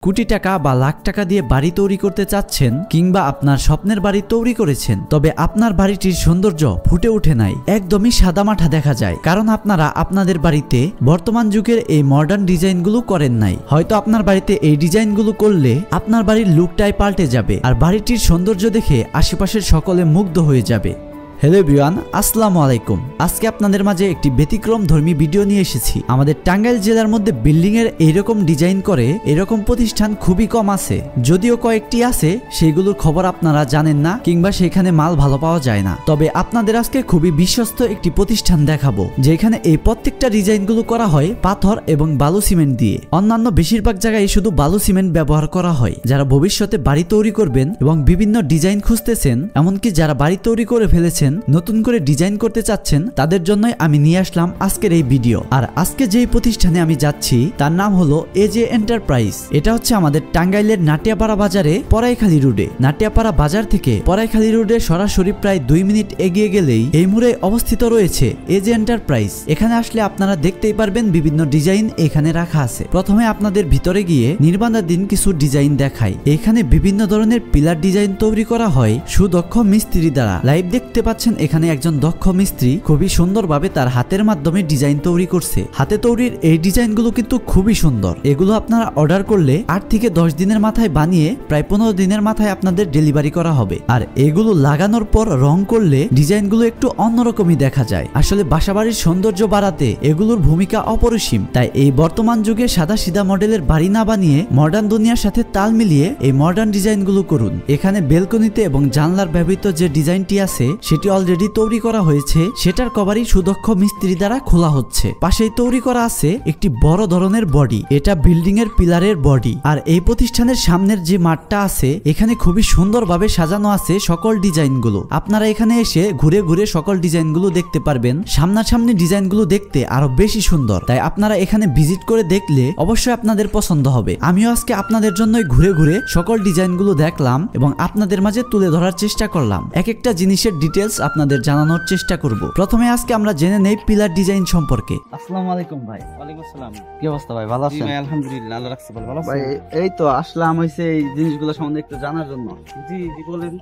কোটি টাকা বা লাখ টাকা দিয়ে বাড়ি তৈরি করতে চাচ্ছেন কিংবা আপনার স্বপ্নের বাড়ি তৈরি করেছেন, তবে আপনার বাড়িটির সৌন্দর্য ফুটে ওঠে নাই, একদমই সাদামাঠা দেখা যায়, কারণ আপনারা আপনাদের বাড়িতে বর্তমান যুগের এই মডার্ন ডিজাইনগুলো করেন নাই। হয়তো আপনার বাড়িতে এই ডিজাইনগুলো করলে আপনার বাড়ির লুকটাই পাল্টে যাবে আর বাড়িটির সৌন্দর্য দেখে আশেপাশের সকলে মুগ্ধ হয়ে যাবে। হ্যালো এভরিওয়ান, আসসালামু আলাইকুম। আজকে আপনাদের মাঝে একটি ব্যতিক্রম ধর্মী ভিডিও নিয়ে এসেছি। আমাদের টাঙ্গাইল জেলার মধ্যে বিল্ডিং এর এইরকম ডিজাইন করে এরকম প্রতিষ্ঠান খুবই কম আছে, যদিও কয়েকটি আছে সেগুলোর খবর আপনারা জানেন না কিংবা সেখানে মাল ভালো পাওয়া যায় না। তবে আপনাদের আজকে খুবই বিশ্বস্ত একটি প্রতিষ্ঠান দেখাবো যেখানে এই প্রত্যেকটা ডিজাইনগুলো করা হয় পাথর এবং বালু সিমেন্ট দিয়ে। অন্যান্য বেশিরভাগ জায়গায় শুধু বালু সিমেন্ট ব্যবহার করা হয়। যারা ভবিষ্যতে বাড়ি তৈরি করবেন এবং বিভিন্ন ডিজাইন খুঁজতেছেন, এমনকি যারা বাড়ি তৈরি করে ফেলেছেন নতুন করে ডিজাইন করতে চাচ্ছেন, তাদের জন্যই আমি নিয়ে আসলাম আজকের এই ভিডিও। আর আজকে যেই প্রতিষ্ঠানে আমি যাচ্ছি তার নাম হলো এজে এন্টারপ্রাইজ। এটা হচ্ছে আমাদের টাঙ্গাইলের নাটিয়াপাড়া বাজারে পরাইখালী রোডে। নাটিয়াপাড়া বাজার থেকে পরাইখালী রোডে সরাসরি প্রায় 2 মিনিট এগিয়ে গেলেই এই মোড়ে অবস্থিত রয়েছে এজে এন্টারপ্রাইজ। এখানে আসলে আপনারা দেখতেই পারবেন বিভিন্ন ডিজাইন এখানে রাখা আছে। প্রথমে আপনাদের ভিতরে গিয়ে নির্মাণাধীন কিছু ডিজাইন দেখাই। এখানে বিভিন্ন ধরনের পিলার ডিজাইন তৈরি করা হয় সুদক্ষ মিস্ত্রি দ্বারা। লাইভ দেখতে পাচ্ছেন এখানে একজন দক্ষ মিস্ত্রি খুবই সুন্দরভাবে তার হাতের মাধ্যমে ডিজাইন তৈরি করছে। হাতে তৈরির এই ডিজাইনগুলো কিন্তু খুবই সুন্দর। এগুলো আপনারা অর্ডার করলে 8 থেকে 10 দিনের মাথায় বানিয়ে প্রায় 15 দিনের মাথায় আপনাদের ডেলিভারি করা হবে। আর এগুলো লাগানোর পর রং করলে ডিজাইনগুলো একটু অন্যরকমই দেখা যায়। আসলে বাসাবাড়ির সৌন্দর্য বাড়াতে এগুলোর ভূমিকা অপরিসীম। তাই এই বর্তমান যুগে সাদা সিধা মডেলের বাড়ি না বানিয়ে মডার্ন দুনিয়ার সাথে তাল মিলিয়ে এই মডার্ন ডিজাইনগুলো করুন। এখানে বেলকনিতে এবং জানলার ব্যবহৃত যে ডিজাইনটি আছে সেটি অলরেডি তৈরি করা হয়েছে, সেটার কভারই সুদক্ষ মিস্ত্রি দ্বারা খোলা হচ্ছে। পাশেই তৈরি করা আছে একটি বড় ধরনের বডি, এটা বিল্ডিং এর পিলারের বডি। আর এই প্রতিষ্ঠানের সামনের যে মাঠটা আছে এখানে খুবই সুন্দরভাবে সাজানো আছে সকল ডিজাইনগুলো। আপনারা এখানে এসে ঘুরে ঘুরে সকল ডিজাইনগুলো দেখতে পারবেন। সামনাসামনি ডিজাইনগুলো দেখতে আরো বেশি সুন্দর, তাই আপনারা এখানে ভিজিট করে দেখলে অবশ্যই আপনাদের পছন্দ হবে। আমিও আজকে আপনাদের জন্যই ঘুরে ঘুরে সকল ডিজাইনগুলো দেখলাম এবং আপনাদের মাঝে তুলে ধরার চেষ্টা করলাম। এক একটা জিনিসের ডিটেলস আপনাদের জানানোর চেষ্টা করব। প্রথমে আজকে আমরা জেনে নেই পিলার ডিজাইন সম্পর্কে। আসসালামু আলাইকুম ভাই। ওয়ালাইকুম আসসালাম। কি অবস্থা ভাই, ভালো আছেন? ভাই আলহামদুলিল্লাহ, আল্লাহ রাখছে ভালো। ভালো ভাই আছেন? এই তো আসলাম হইছে এই জিনিসগুলো সম্বন্ধে একটু জানার জন্য। জি জি বলেন।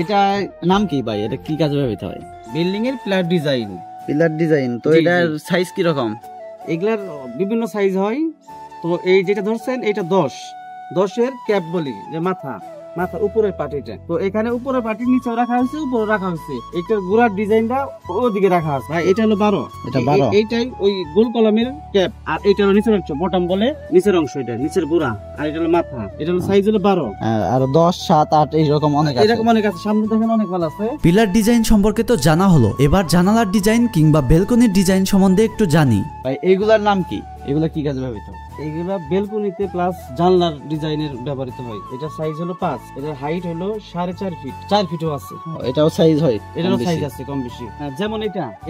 এটা নাম কি ভাই, এটা কি কাজে ব্যবহৃত হয়? বিল্ডিং এর পিলার ডিজাইন। পিলার ডিজাইন তো জি, এটার জি। সাইজ কি রকম? এগুলার বিভিন্ন সাইজ হয়। তো এই যেটা ধরছেন এটা 10 এর ক্যাপ বলি, যে মাথা উপরের পার্ট এটা। তো এখানে উপরের পার্টি নিচেও রাখা হয়েছে, উপরে রাখা হয়েছে। এটার গোড়ার ডিজাইনটা ওদিকে রাখা আছে। ভাই এটা হলো 12। এটা 12? এইটাই ওই গোল কলমের ক্যাপ। আর এটা হলো নিচের অংশ, বটম বলে নিচের অংশ, এটা নিচের গোড়া। আর এটা হলো মাথা। এটা হলো সাইজ হলো 12। আর 10, 7, 8 এইরকম অনেক আছে। এরকম অনেক আছে, সামনে দেখেন অনেক ভালো আছে। পিলার ডিজাইন সম্পর্কে তো জানা হলো, এবার জানালার ডিজাইন কিংবা বেলকনির ডিজাইন সম্বন্ধে একটু জানি। ভাই এইগুলার নাম কি? এগুলা কি কাজে ব্যবহৃত? এইগুলা বেলকনিতে প্লাস জানলার ডিজাইনের ব্যবহৃত হয়। এটা সাইজ হলো 5, এটার হাইট হলো 4.5 ফিট, 4 ফিটও আছে। এটাও সাইজ হয়? এটারও সাইজ আছে কম বেশি। যেমন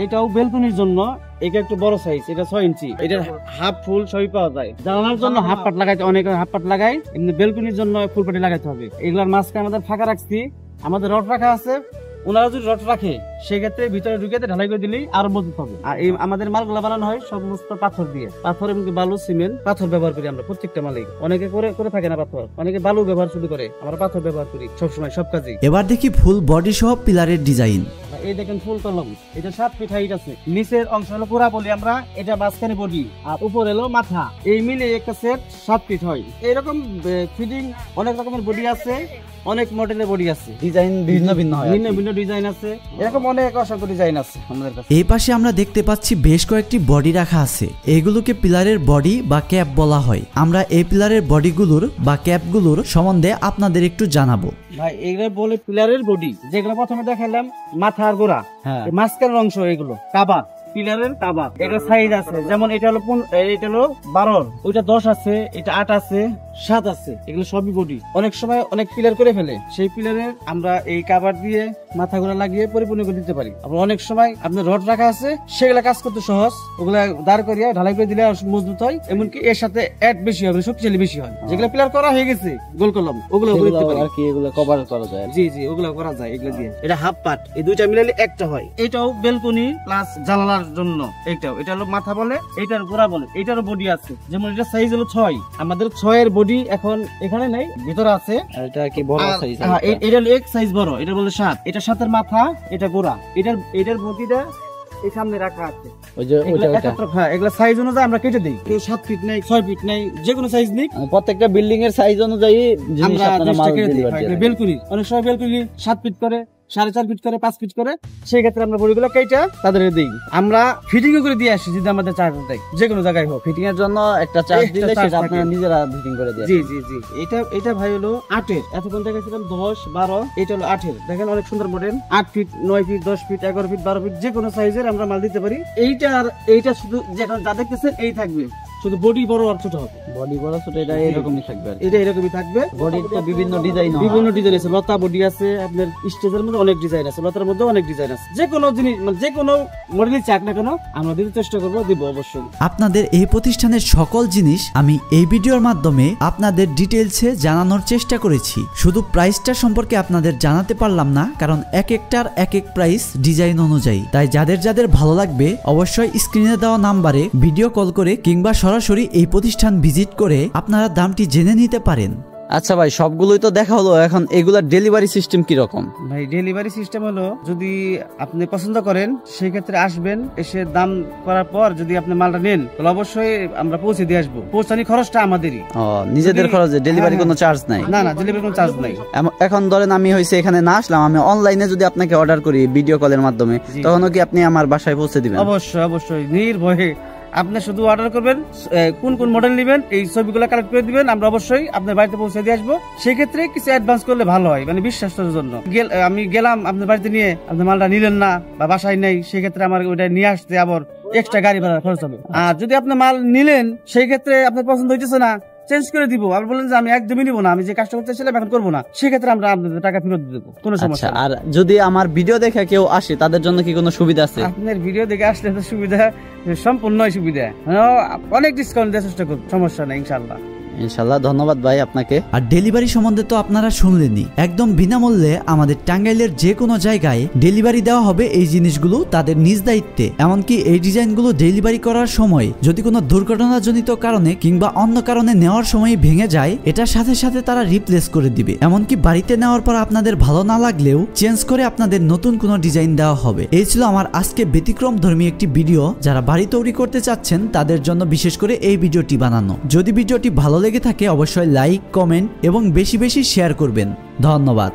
এটাও বেলকনির জন্য এটা একটু বড় সাইজ, এটা 6 ইঞ্চি। এটার হাফ ফুল সবই পাওয়া যায়। জানালার জন্য হাফ পাট লাগাইতে, অনেকে হাফ পাট লাগায়, এমনি বেলকনির জন্য ফুল পাটি লাগাইতে হবে। এগুলার মাঝখানে আমাদের ফাঁকা রাখছি, আমাদের রড রাখা আছে। ওনারা যদি রড রাখে সেক্ষেত্রে ভিতরে ঢুকে ঢালাই করে দিলেই আরো মজবুত হবে। আর এই আমাদের মালগুলা বানানো হয় সমস্ত পাথর দিয়ে। পাথর এবং বালু সিমেন্ট পাথর ব্যবহার করি আমরা প্রত্যেকটা মালিক। অনেকে করে থাকে না পাথর, অনেকে বালু ব্যবহার শুরু করে, আমরা পাথর ব্যবহার করি সবসময় সব কাজে। এবার দেখি ফুল বডি সহ পিলারের ডিজাইন। এই দেখেন ফুল কলম, এটা 7 ফিট হাইট আছে। নিচের অংশ হলো পুরা বলি আমরা, এটা মাঝখানে বডি আর উপর হলো মাথা। এই মিলে একটা সেট 7 ফিট হয়। এইরকম ফিটিং অনেক রকমের বডি আছে, অনেক মডেলের বডি আছে, ডিজাইন ভিন্ন ভিন্ন হয়, ভিন্ন ভিন্ন ডিজাইন আছে। এরকম অনেক অসংখ্য ডিজাইন আছে আমাদের কাছে। এই পাশে আমরা দেখতে পাচ্ছি বেশ কয়েকটি বডি রাখা আছে। এগুলোকে পিলারের বডি বা ক্যাপ বলা হয়। আমরা এই পিলারের বডিগুলোর বা ক্যাপগুলোর সম্বন্ধে আপনাদের একটু জানাবো। ভাই এগুলো বলে পিলারের বডি, যেগুলো প্রথমে দেখালাম মাথা আর গোড়া, মাঝখানের অংশ এগুলো কাবা। পিলারের কাবা এটা সাইজ আছে, যেমন এটা হলো 12, ওইটা 10 আছে, এটা 8 আছে, 7 আছে। এগুলো সবই বডি। অনেক সময় অনেক পিলার করে ফেলে, সেই পিলারের আমরা এই কাভার দিয়ে মাথা গোড়া লাগিয়ে পরিপূর্ণ করে দিতে পারি। আবার অনেক সময় আপনার রড রাখা আছে, সেগুলা কাজ করতে সহজ, ওগুলা দাঁড় করিয়া ঢালাই করে দিলে মজবুত হয়। এমনকি এর সাথে অ্যাড বেশি হবে, শক্তিশালী বেশি হয়। যেগুলো পিলার করা হয়ে গেছে গোল কলম, ওগুলো করতে পারি আর কি, এগুলো কভার করা যায়। জি ওগুলো করা যায়। এগুলো দিয়ে এটা হাফ পার্ট, এই দুইটা মিলালে একটা হয়। এটাও বেলকনি প্লাস জানালার গোড়ার জন্য এটা হলো মাথা বলে, এটার গোড়া বলে, এটারও বডি আছে। যেমন এটা সাইজ হলো 6, আমাদের 6 এর বডি এখন এখানে নাই, ভিতরে আছে। এটা কি বড় সাইজ? এটা হলো এক সাইজ বড়, এটা বলে 7। এটা 7 মাথা, এটা গোড়া, এটার বডিটা এই সামনে রাখা আছে। ওই যে ওইটা হ্যাঁ, এগুলা সাইজ অনুযায়ী আমরা কেটে দেই। কেউ 7 ফিট নাই, 6 ফিট নাই, যে কোনো সাইজ নিক, প্রত্যেকটা বিল্ডিং এর সাইজ অনুযায়ী জিনিস আপনারা মাল ডেলিভারি দেন। বেলকুনি অনেক সময় বেলকুনি 7 ফিট করে, 4.5 ফিট করে, 5 ফিট করে, সেই ক্ষেত্রে আমরা বড়িগুলো কেটে তাদের দিই। আমরা ফিটিং করে দিয়ে আসি যদি আমাদের চার্জ দেয়, যে কোনো জায়গায় হোক। ফিটিং এর জন্য একটা চার্জ দিলে সেটা আপনারা নিজেরা ফিটিং করে দেন। জি জি জি। এটা ভাই হলো 8 এর, এতক্ষণ দেখাছিলাম 10, 12, এটা হলো 8 এর। দেখেন অনেক সুন্দর model, 8 feet, 9 feet, 10 feet, 11 feet, 12 feet, যে কোনো সাইজের আমরা মাল দিতে পারি। এইটা শুধু যেটা যা দেখতেছেন এই থাকবে, শুধু বডি বড় আর ছোট হবে। বডি বড় ছোট এটা এরকমই থাকবে, এটা এরকমই থাকবে। বডির তো বিভিন্ন ডিজাইন আছে, লতা বডি আছে, আপনার স্টেজের মধ্যে অনেক ডিজাইন আছে, লতার মধ্যে অনেক ডিজাইন আছে। যে কোনো জিনিস মানে যে কোনো মডেলই চাক না কেন আমরা দিতে চেষ্টা করবো, দিব অবশ্যই। আপনাদের এই প্রতিষ্ঠানের সকল জিনিস আমি এই ভিডিওর মাধ্যমে আপনাদের ডিটেইলসে জানানোর চেষ্টা করেছি। শুধু প্রাইসটা সম্পর্কে আপনাদের জানাতে পারলাম না, কারণ এক একটার এক এক প্রাইস ডিজাইন অনুযায়ী। তাই যাদের ভালো লাগবে অবশ্যই স্ক্রিনে দেওয়া নাম্বারে ভিডিও কল করে কিংবা সরাসরি এই প্রতিষ্ঠান ভিজিট করে আপনারা দামটি জেনে নিতে পারেন। আচ্ছা ভাই, সবগুলোই তো দেখা হলো, এখন এগুলা ডেলিভারি সিস্টেম কি রকম? ভাই ডেলিভারি সিস্টেম হলো, যদি আপনি পছন্দ করেন সেই ক্ষেত্রে আসবেন, এসে দাম করার পর যদি আপনি মালটা নেন তাহলে অবশ্যই আমরা পৌঁছে দিয়ে আসবো। পৌঁছানি খরচটা আমাদেরই। নিজেদের খরচে, ডেলিভারি কোনো চার্জ নাই? না, ডেলিভারি কোনো চার্জ নাই। এখন ধরেন আমি হইছে এখানে না আসলাম, আমি অনলাইনে যদি আপনাকে অর্ডার করি ভিডিও কলের মাধ্যমে, তখনও কি আপনি আমার বাসায় পৌঁছে দিবেন? অবশ্যই নির্ভয়ে আপনি শুধু অর্ডার করবেন, কোন কোন মডেল নেবেন এই ছবিগুলো কালেক্ট করে দিবেন, আমরা অবশ্যই আপনার বাড়িতে পৌঁছে দিয়ে আসবো। সেই ক্ষেত্রে কিছু অ্যাডভান্স করলে ভালো হয়, মানে বিশ্বাসের জন্য। আমি গেলাম আপনার বাড়িতে নিয়ে আপনি মালটা নিলেন না বা বাসায় নেই, সেই ক্ষেত্রে আমার ওইটা নিয়ে আসতে আবার এক্সট্রা গাড়ি ভাড়া খরচ হবে। আর যদি আপনি মাল নিলেন সেই ক্ষেত্রে আপনার পছন্দ হইতেছে না, চেঞ্জ করে দিব, আর বলেন যে আমি একদমই নিবো না, আমি যে কাজটা করতে ছিলাম এখন করবো না, সেক্ষেত্রে আমরা আপনাদের টাকা ফেরত দেবো, কোনো সমস্যা। আর যদি আমার ভিডিও দেখে কেউ আসে তাদের জন্য কি কোনো সুবিধা আছে? আপনার ভিডিও দেখে আসলে তো সুবিধা, সম্পূর্ণ সুবিধা, অনেক ডিসকাউন্ট দেওয়ার চেষ্টা করবো, সমস্যা নেই ইনশাল্লাহ। ইনশাআল্লাহ, ধন্যবাদ ভাই আপনাকে। আর ডেলিভারি সম্বন্ধে তো আপনারা শুনলেনই, একদম বিনামূল্যে আমাদের টাঙ্গাইলের যে কোনো জায়গায় ডেলিভারি দেওয়া হবে এই জিনিসগুলো তাদের নিজ দায়িত্বে। এমনকি এই ডিজাইনগুলো ডেলিভারি করার সময় যদি কোনো দুর্ঘটনাজনিত কারণে কিংবা অন্য কারণে নেওয়ার সময় ভেঙে যায়, এটার সাথে সাথে তারা রিপ্লেস করে দিবে। এমনকি বাড়িতে নেওয়ার পর আপনাদের ভালো না লাগলেও চেঞ্জ করে আপনাদের নতুন কোনো ডিজাইন দেওয়া হবে। এই ছিল আমার আজকে ব্যতিক্রম ধর্মী একটি ভিডিও। যারা বাড়ি তৈরি করতে চাচ্ছেন তাদের জন্য বিশেষ করে এই ভিডিওটি বানানো। যদি ভিডিওটি ভালো লেগে থাকে অবশ্যই লাইক, কমেন্ট এবং বেশি বেশি শেয়ার করবেন। ধন্যবাদ।